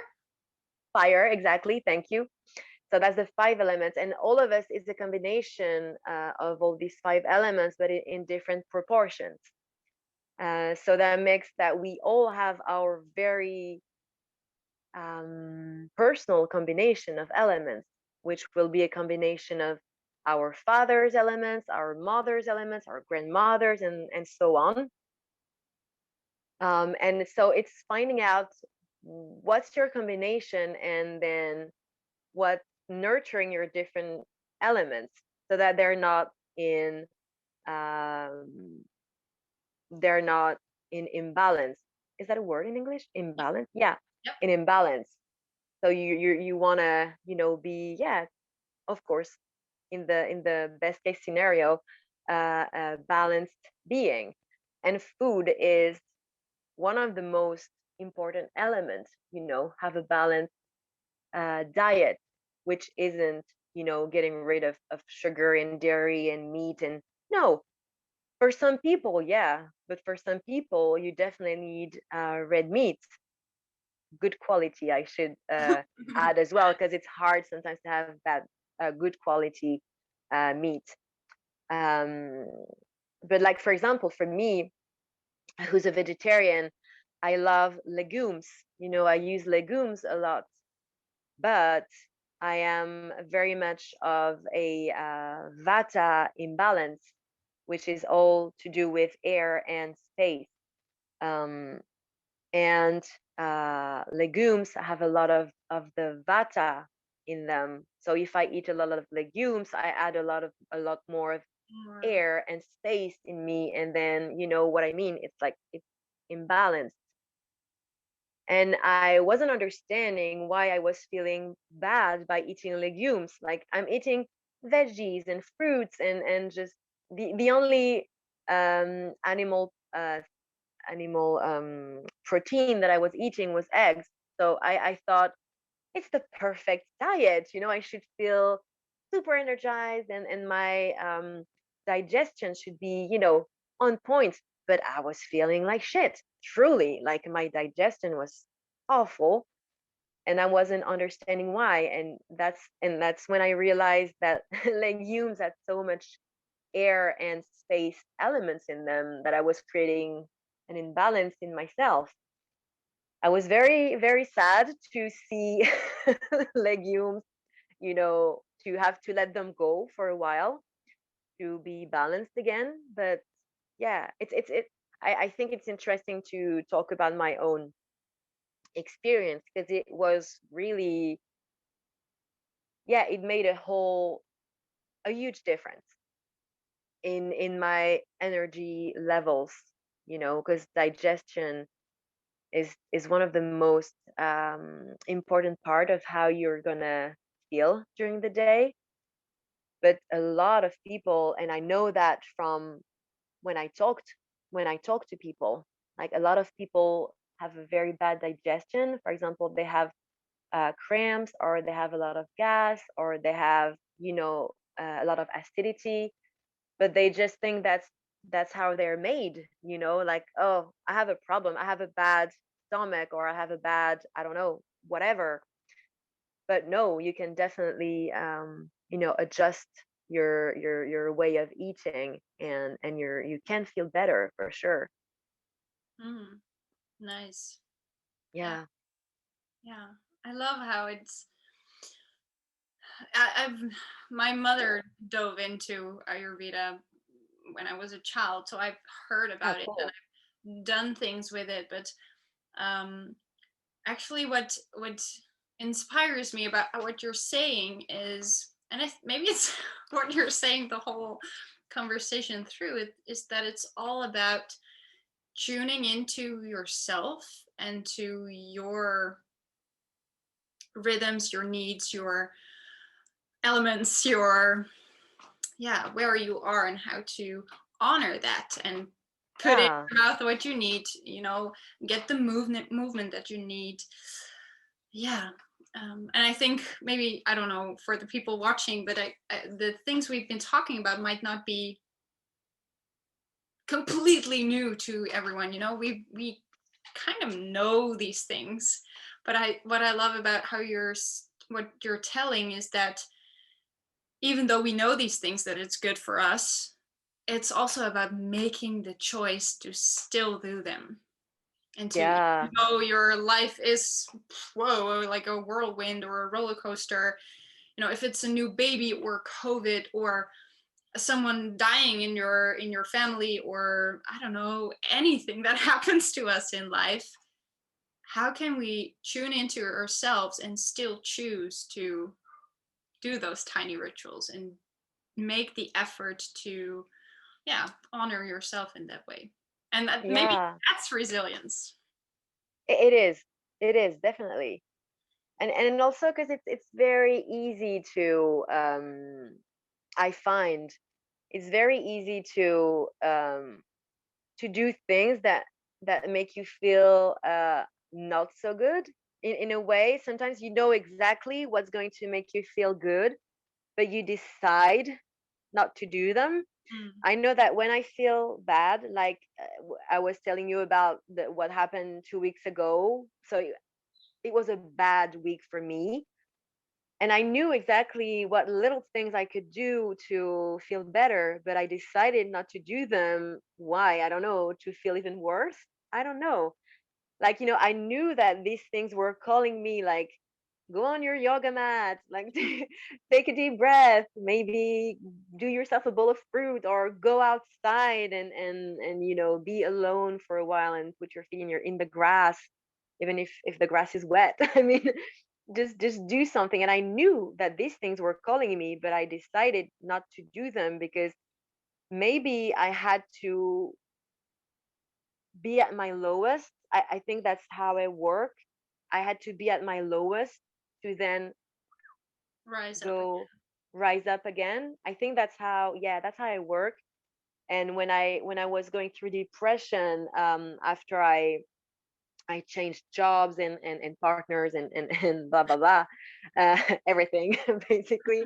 Fire, exactly. Thank you. So that's the five elements, and all of us is a combination of all these five elements, but in different proportions. So that makes that we all have our very personal combination of elements, which will be a combination of our father's elements, our mother's elements, our grandmother's, and so on. And so it's finding out what's your combination and then what nurturing your different elements so that um, they're not in imbalance. Is that a word in English? Imbalance? Yeah,
Yep.
in imbalance. So you want to be, yeah, of course, in the best case scenario, a balanced being, and food is one of the most important elements. Have a balanced diet, which isn't getting rid of sugar and dairy and meat. And no, for some people, yeah, but for some people you definitely need red meat, good quality, I should add as well, because it's hard sometimes to have that good quality meat. um, but like, for example, for me, who's a vegetarian, I love legumes. I use legumes a lot, but I am very much of a vata imbalance, which is all to do with air and space. Um, and legumes have a lot of the vata in them. So if I eat a lot of legumes, I add a lot more of
More.
air and space in me, and then you know what I mean. It's like it's imbalanced, and I wasn't understanding why I was feeling bad by eating legumes. Like I'm eating veggies and fruits, and just the only animal protein that I was eating was eggs. So I thought it's the perfect diet. I should feel super energized, and my digestion should be, on point. But I was feeling like shit, truly. Like my digestion was awful, and I wasn't understanding why. And that's when I realized that legumes had so much air and space elements in them that I was creating an imbalance in myself. I was very, very sad to see legumes, to have to let them go for a while to be balanced again. But yeah, I think it's interesting to talk about my own experience because it was really, yeah, it made a huge difference in my energy levels, because digestion is one of the most important part of how you're gonna feel during the day. But a lot of people, and I know that from when I talk to people, like a lot of people have a very bad digestion. For example, they have cramps, or they have a lot of gas, or they have a lot of acidity, but they just think that's how they're made. Like, oh, I have a problem, I have a bad stomach, or I have a bad, I don't know, whatever. But no, you can definitely adjust your way of eating, and you can feel better for sure.
Mm, nice. Yeah,
Yeah.
yeah. I love how it's. I I've my mother dove into Ayurveda when I was a child, so I've heard
Oh,
about it and
cool.
I've done things with it. But um, actually, what inspires me about what you're saying is, and maybe it's what you're saying the whole conversation through it, is that it's all about tuning into yourself and to your rhythms, your needs, your elements, your yeah, where you are and how to honor that and put in
Yeah.
your mouth what you need, get the movement that you need. Yeah. And I think maybe I don't know for the people watching, but the things we've been talking about might not be completely new to everyone. We kind of know these things, but I what I love about what you're telling is that even though we know these things that it's good for us, it's also about making the choice to still do them and to
Yeah.
your life is whoa like a whirlwind or a roller coaster. If it's a new baby or COVID or someone dying in your family or I don't know anything that happens to us in life, how can we tune into ourselves and still choose to do those tiny rituals and make the effort to yeah honor yourself in that way, and maybe
Yeah.
that's resilience.
It is. It is definitely. And also because it's very easy to I find it's very easy to do things that make you feel not so good in a way. Sometimes you know exactly what's going to make you feel good, but you decide not to do them.
Mm.
I know that when I feel bad, like I was telling you about what happened 2 weeks ago, so it was a bad week for me. And I knew exactly what little things I could do to feel better, but I decided not to do them. Why? I don't know. To feel even worse? I don't know. Like, I knew that these things were calling me, like, go on your yoga mat, like, take a deep breath, maybe do yourself a bowl of fruit, or go outside and be alone for a while and put your feet in the grass, even if the grass is wet. I mean, just do something. And I knew that these things were calling me, but I decided not to do them because maybe I had to be at my lowest. I think that's how I work. I had to be at my lowest to then
Rise up again.
go rise up again. I think that's how, yeah, that's how I work. And when I was going through depression, after I changed jobs and partners and blah blah blah, everything basically.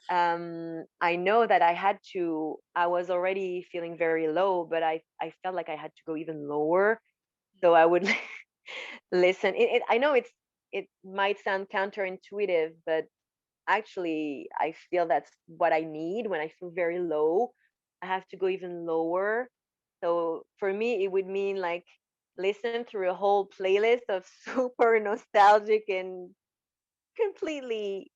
I know that I was already feeling very low, but I felt like I had to go even lower. So I would listen. I know it might sound counterintuitive, but actually I feel that's what I need when I feel very low. I have to go even lower. So for me, it would mean like listen through a whole playlist of super nostalgic and completely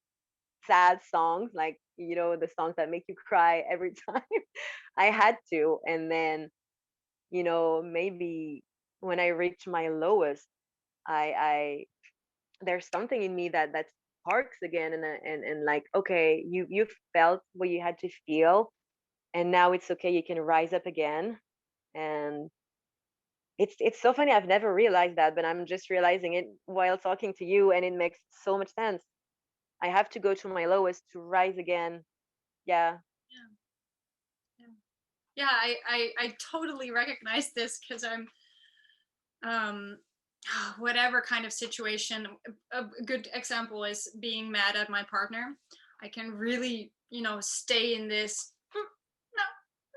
sad songs, like the songs that make you cry every time. I had to. And then maybe when I reach my lowest, I there's something in me that sparks again, and like, okay, you felt what you had to feel, and now it's okay, you can rise up again. And it's so funny, I've never realized that, but I'm just realizing it while talking to you, and it makes so much sense. I have to go to my lowest to rise again. Yeah.
Yeah, yeah, yeah. I totally recognize this because I'm um whatever kind of situation. A good example is being mad at my partner. I can really stay in this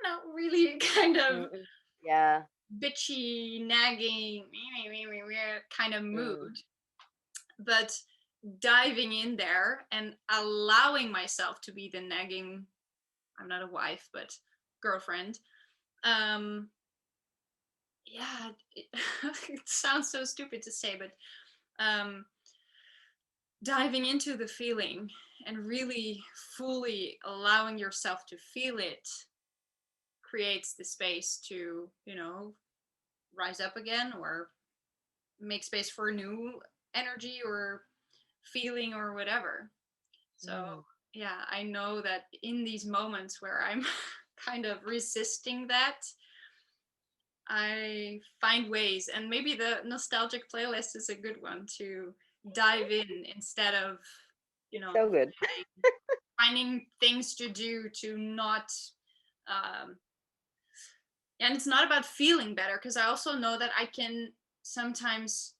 no really kind of
Mm-mm. Yeah.
bitchy nagging kind of
Mm.
mood, but diving in there and allowing myself to be the nagging, I'm not a wife but girlfriend. um yeah, it sounds so stupid to say, but um diving into the feeling and really fully allowing yourself to feel it creates the space to, rise up again, or make space for new energy or feeling or whatever. So,
Mm.
yeah, I know that in these moments where I'm kind of resisting that, I find ways, and maybe the nostalgic playlist is a good one to dive in instead of, you know,
So good.
finding things to do to not. Um, and it's not about feeling better, because I also know that I can sometimes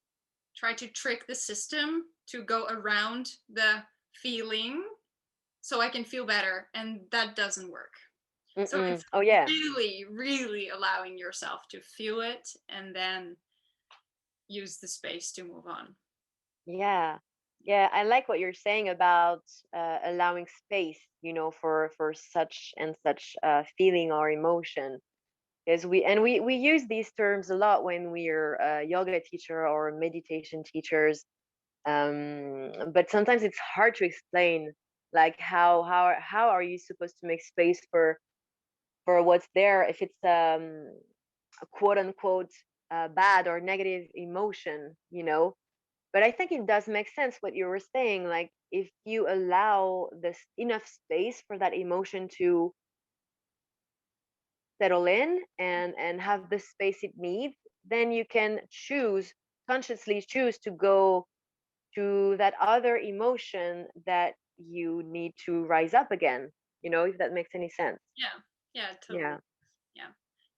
try to trick the system to go around the feeling so I can feel better, and that doesn't work. So
Mm-mm.
it's
Oh yeah.
really, really allowing yourself to feel it and then use the space to move on.
Yeah. Yeah, I like what you're saying about allowing space, for such and such feeling or emotion. Because we use these terms a lot when we're a yoga teacher or meditation teachers. But sometimes it's hard to explain, like how are you supposed to make space for what's there if it's a quote unquote bad or negative emotion. But I think it does make sense what you were saying. Like if you allow this enough space for that emotion to settle in and have the space it needs, then you can consciously choose to go to that other emotion that you need to rise up again, if that makes any sense.
Yeah, yeah, totally.
Yeah.
Yeah,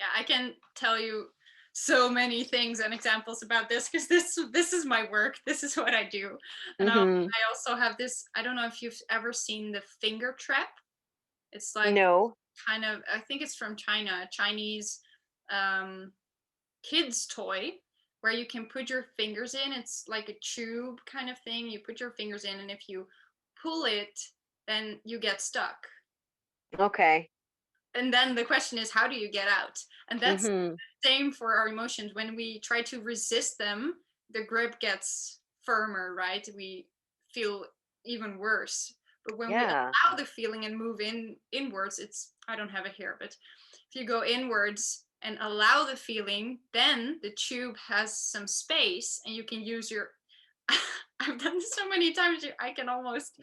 yeah. I can tell you so many things and examples about this, because this is my work. This is what I do, and
Mm-hmm.
I also have this. I don't know if you've ever seen the finger trap. It's like
No.
kind of. I think it's from China, a Chinese um, kids toy where you can put your fingers in. It's like a tube kind of thing. You put your fingers in, and if you pull it, then you get stuck.
Okay.
And then the question is, how do you get out? And that's
Mm-hmm.
the same for our emotions. When we try to resist them, the grip gets firmer, right? We feel even worse. But when we
Yeah.
allow the feeling and move inwards, it's, I don't have it here, but if you go inwards and allow the feeling, then the tube has some space and you can use your I've done this so many times, I can almost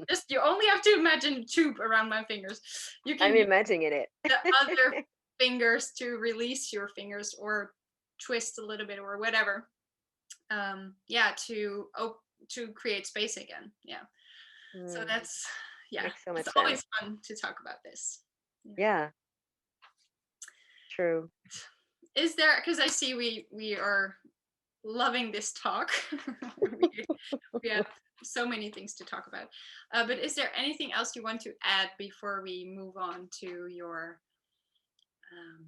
just, you only have to imagine a tube around my fingers. You
I'm
can use
imagining it.
the other fingers to release your fingers or twist a little bit or whatever. Yeah, to create space again. Yeah. So
Mm,
that's, yeah,
makes so
it's
much sense.
always fun to talk about this. Yeah.
Yeah, true.
Is there, because I see we are loving this talk. we, we have so many things to talk about. But is there anything else you want to add before we move on to your um,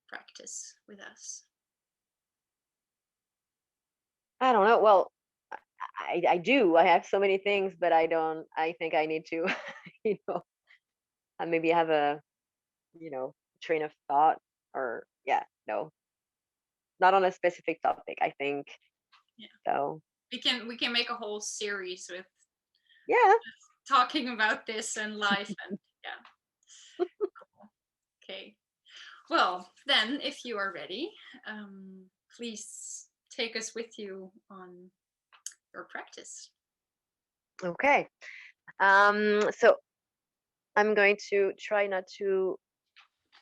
practice with us?
I don't know. Well, I do. I have so many things, but I think I need to, you know, maybe have a, train of thought or, yeah, no, not on a specific topic, I think.
Yeah,
So,
we can make a whole series with
yeah.
talking about this and life, and yeah. Okay. Well, then, if you are ready, please take us with you on your practice.
Okay. So I'm going to try not to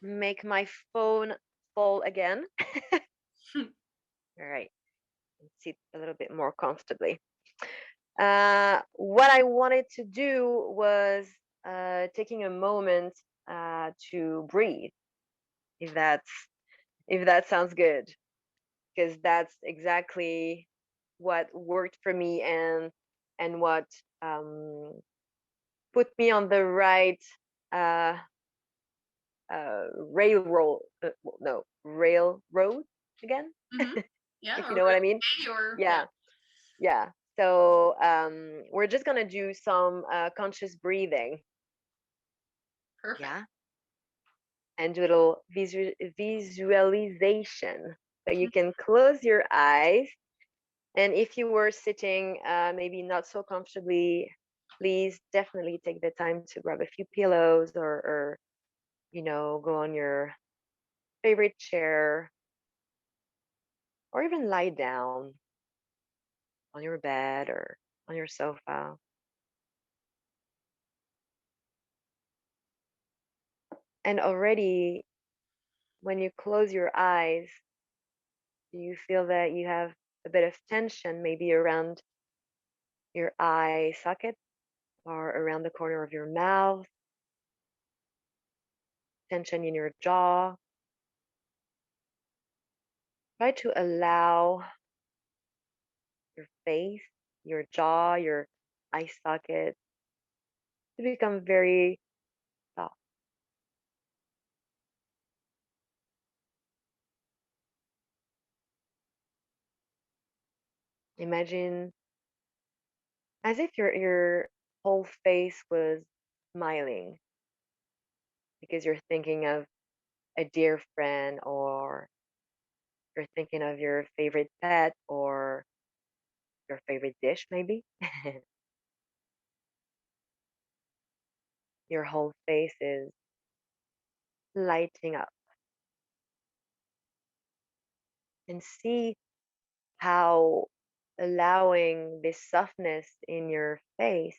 make my phone fall again. All right. Sit a little bit more comfortably. What I wanted to do was taking a moment to breathe, if that's if that sounds good, because that's exactly what worked for me and what um, put me on the right uh, railroad. No, railroad again,
Hmm. Yeah,
if
or
you know what I mean.
okay, or yeah,
Yeah, yeah. So we're just gonna do some conscious breathing.
perfect.
Yeah, and do a little visualization. So you can close your eyes, and if you were sitting maybe not so comfortably, please definitely take the time to grab a few pillows or go on your favorite chair or even lie down on your bed or on your sofa. And already, when you close your eyes, do you feel that you have a bit of tension maybe around your eye socket or around the corner of your mouth, tension in your jaw? Try to allow your face, your jaw, your eye socket to become very soft. Imagine as if your whole face was smiling because you're thinking of a dear friend or you're thinking of your favorite pet or your favorite dish maybe. Your whole face is lighting up, and see how allowing this softness in your face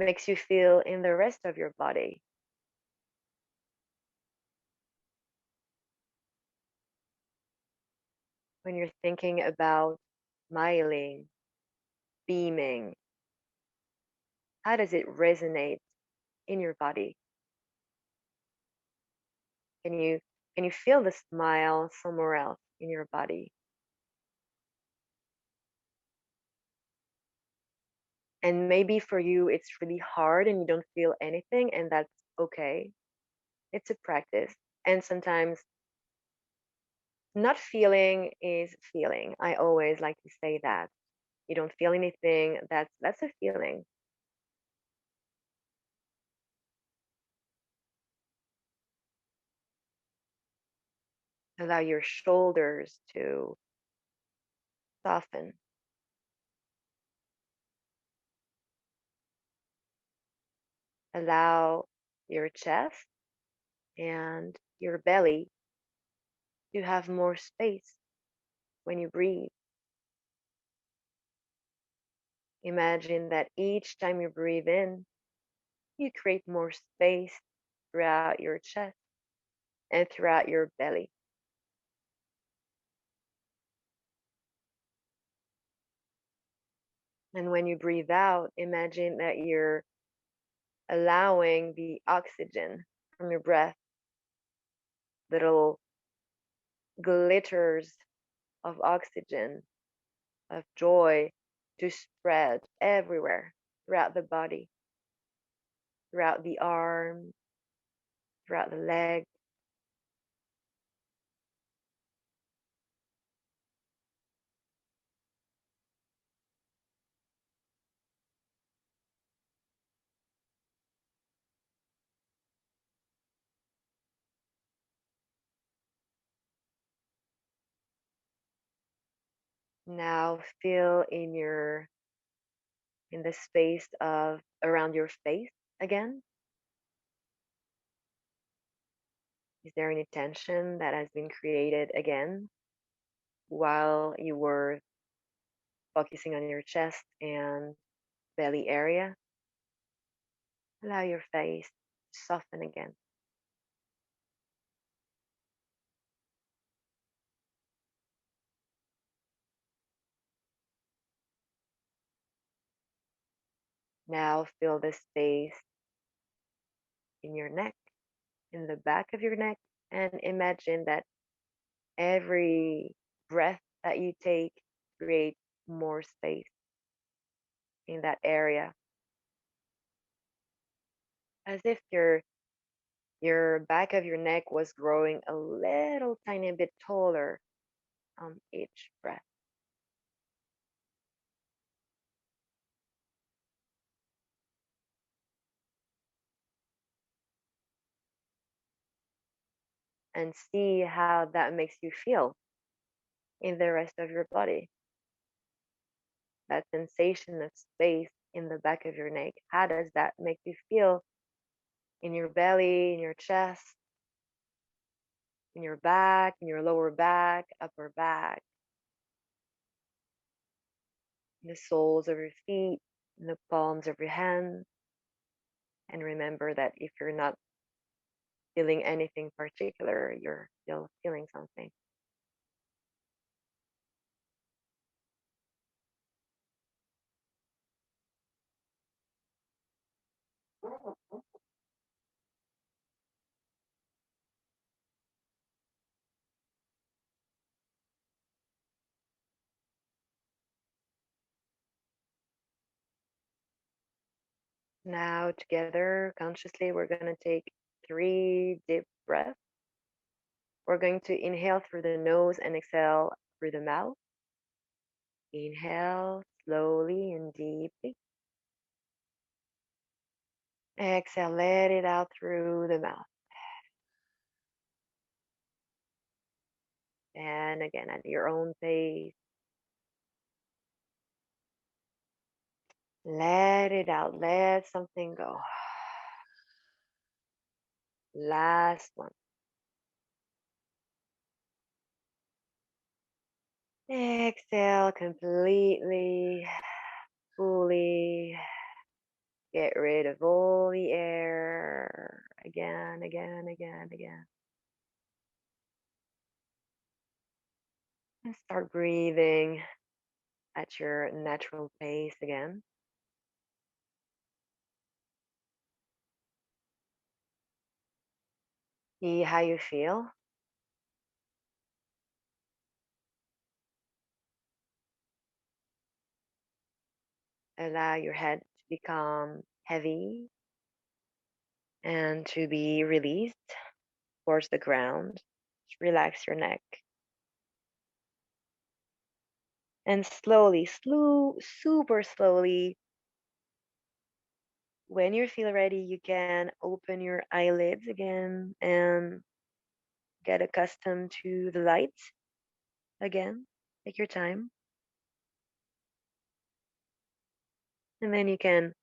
makes you feel in the rest of your body. When you're thinking about smiling, beaming, how does it resonate in your body? Can you can you feel the smile somewhere else in your body? And maybe for you it's really hard and you don't feel anything, and that's okay. It's a practice. And sometimes not feeling is feeling. I always like to say that. You don't feel anything, that's a feeling. Allow your shoulders to soften. Allow your chest and your belly to have more space when you breathe. Imagine that each time you breathe in, you create more space throughout your chest and throughout your belly. And when you breathe out, imagine that you're allowing the oxygen from your breath, little glitters of oxygen, of joy, to spread everywhere throughout the body, throughout the arm, throughout the leg. Now feel in the space of around your face again. Is there any tension that has been created again while you were focusing on your chest and belly area? Allow your face to soften again. Now feel the space in your neck, in the back of your neck, and imagine that every breath that you take creates more space in that area, as if your back of your neck was growing a little tiny bit taller on each breath. And see how that makes you feel in the rest of your body. that sensation of space in the back of your neck. How does that make you feel in your belly, in your chest, in your back, in your lower back, upper back, in the soles of your feet, in the palms of your hands? And remember that if you're not feeling anything particular, you're still feeling something. Now, together, consciously, we're going to take 3 deep breaths. We're going to inhale through the nose and exhale through the mouth. Inhale slowly and deeply. Exhale, let it out through the mouth. And again, at your own pace, let it out. Let something go. Last one. Exhale completely, fully. Get rid of all the air. Again, again, again, again. And start breathing at your natural pace again. See how you feel. Allow your head to become heavy and to be released towards the ground. Just relax your neck. And slowly, super slowly, when you feel ready, you can open your eyelids again and get accustomed to the light again. Take your time. And then you can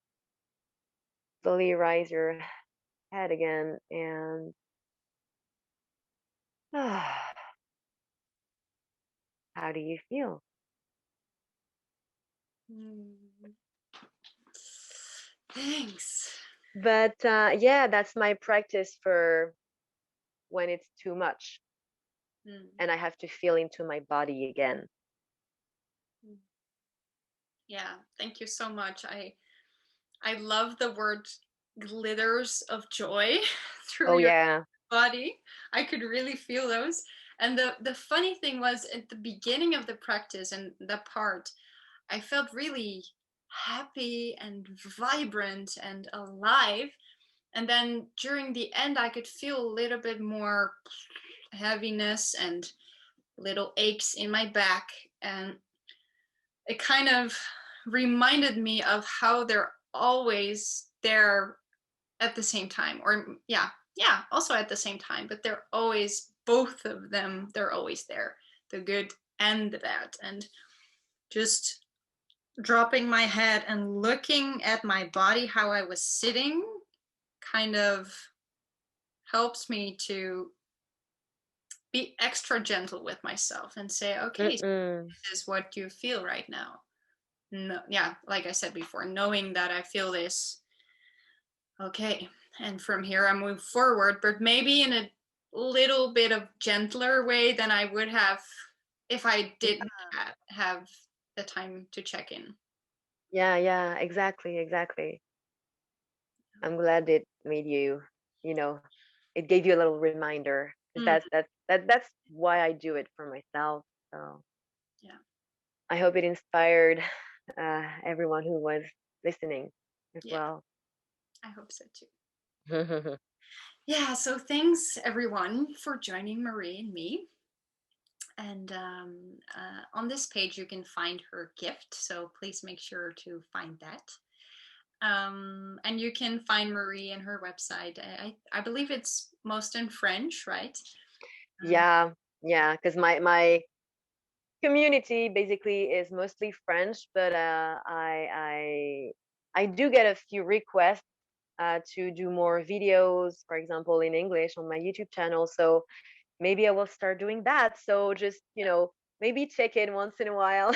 slowly rise your head again and how do you feel?
Mm. Thanks.
But yeah, that's my practice for when it's too much
Mm.
and I have to feel into my body again.
Mm. Yeah, thank you so much. I love the word glitters of joy through
Oh
your
yeah.
body. I could really feel those. And the funny thing was at the beginning of the practice and the part, I felt really happy and vibrant and alive. And then during the end, I could feel a little bit more heaviness and little aches in my back. And it kind of reminded me of how they're always there at the same time. Or, yeah, also at the same time, but they're always, both of them, they're always there, the good and the bad. And just dropping my head and looking at my body, how I was sitting, kind of helps me to be extra gentle with myself and say, okay, so
Mm-mm.
this is what you feel right now. No, yeah, like I said before, knowing that I feel this, okay, and from here I move forward, but maybe in a little bit of gentler way than I would have if I didn't have the time to check in.
Yeah, yeah, exactly, exactly. I'm glad it made you, you know, it gave you a little reminder. 'Cause
Mm,
that's why I do it for myself. So
yeah,
I hope it inspired everyone who was listening as
yeah,
well.
I hope so too. Yeah, so thanks everyone for joining Marie and me. And on this page, you can find her gift. So please make sure to find that. And you can find Marie and her website. I believe it's most in French, right? Um,
Yeah, yeah, because my community basically is mostly French, but I do get a few requests to do more videos, for example, in English on my YouTube channel. So maybe I will start doing that. So just,
Yeah,
maybe check in once in a while.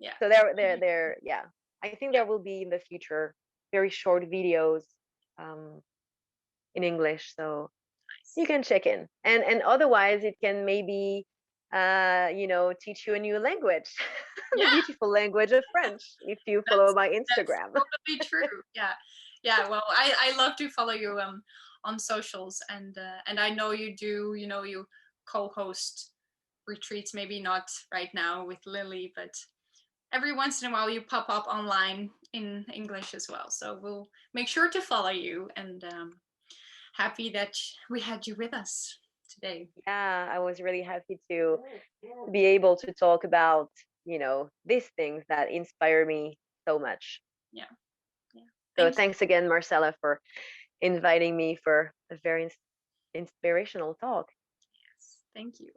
yeah,
So yeah. I think
yeah.
there will be in the future very short videos um, in English. So you
Nice.
can check in. And otherwise it can maybe teach you a new language, the
Yeah,
beautiful language of French, if you follow
that's
my
that's
Instagram.
totally true. Yeah, yeah. Well, I love to follow you on socials, and I know you do. You know, you co-host retreats. Maybe not right now with Lily, but every once in a while you pop up online in English as well. So we'll make sure to follow you, and happy that we had you with us today.
Yeah, I was really happy to be able to talk about, these things that inspire me so much.
Yeah, yeah.
So
Thank you.
thanks again, Marcella, for inviting me for a very inspirational talk.
Yes, thank you.